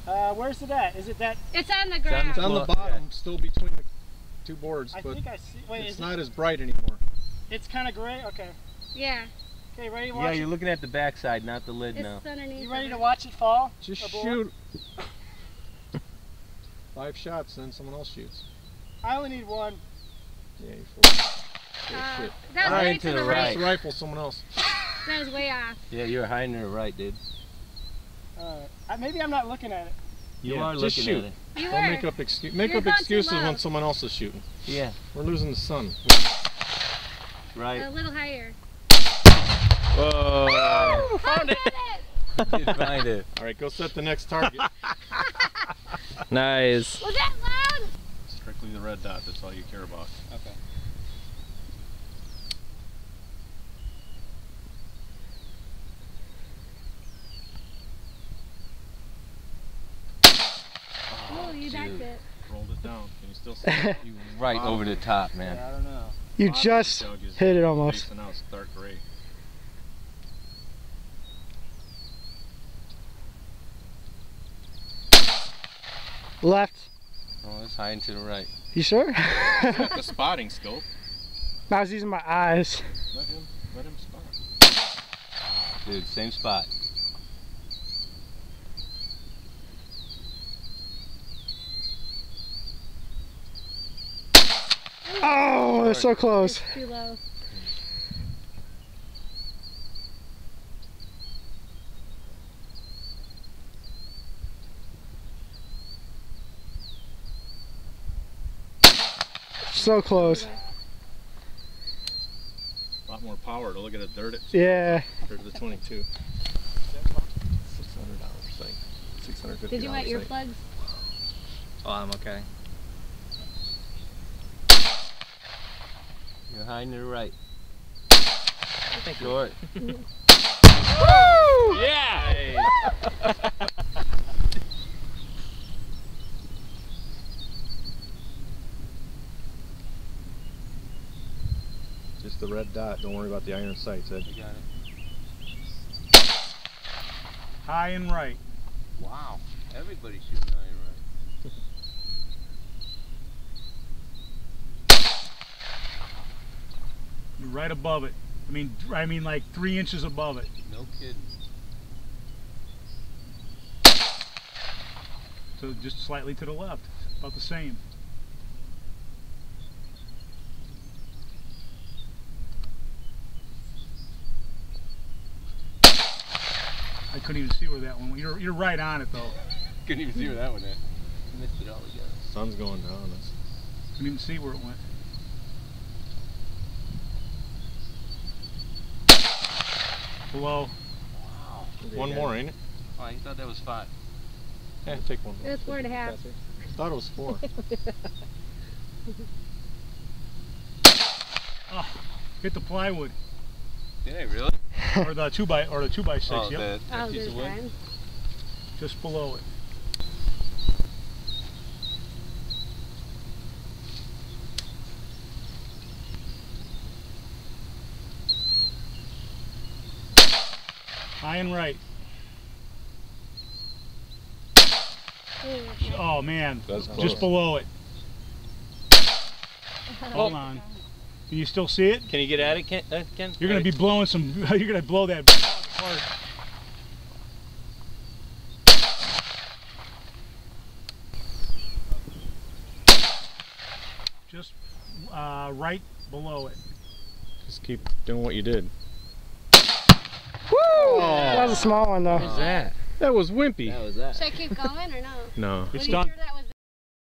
Where's it at? Is it that? It's on the ground. It's on the bottom, still between the two boards, I but think I see. Wait, it's not as bright anymore. It's kind of gray. Okay. Yeah. Okay, ready to watch Yeah, it? you're looking at the backside, not the lid now. It's underneath. You ready to watch it fall? Just Or blow shoot. 5 shots, then someone else shoots. I only need one. Yeah, you're full. Shit. That was Right way to to the the right. It's right. a rifle, someone else. That was way off. Yeah, you're hiding to the right, dude. Maybe I'm not looking at it. You Yeah, are just looking shoot. at it. You Don't were. make up excuses. You're going too excuses when low. someone else is shooting. Yeah, We're losing the sun. right. A little higher. Whoa! Found it. Did find it. All right, go set the next target. Nice. Was that loud? Strictly the red dot. That's all you care about. Okay. Oh, you backed it. Rolled it down. Can you still see it? You right over the top, man. Yeah, I don't know. You Bottom just jug is hit it almost. facing out, it's dark gray. Left. Oh, it's hiding to the right. You sure? The spotting scope. I was using my eyes. Let him spot. Dude, same spot. Oh, it's so close. It's too low. So close. A lot more power to look at a dirt at Yeah. compared to the 22. $600 sight. $650. Did you want sight. earplugs? Oh, I'm okay. You're hiding to the right. I think you're it. Woo! Yeah! Just the red dot. Don't worry about the iron sights, Ed. You got it. High and right. Wow. Everybody's shooting high and right. You're right above it. I mean like 3 inches above it. No kidding. So just slightly to the left. About the same. I couldn't even see where that one went. You're right on it though. Couldn't even see where that one at. Missed it altogether. Sun's going down. It's Couldn't even see where it went. Below. Wow. one more, ain't it? Oh, you thought that was 5. Yeah, take one It more. was 4.5. Thought it was 4. Oh, hit the plywood Did I really? or the 2x6. Oh, Yep, that I was piece of just wood? trying. just below it. High and right. Oh man, That's close. just below it. Hold on. Can you still see it? Can you get at it, Ken? You're gonna be blowing some. You're gonna blow that apart. Just right below it. Just keep doing what you did. Woo! That was a small one though. What was that? That was wimpy. That was that. Should I keep going or no? No. It's When you done. hear that was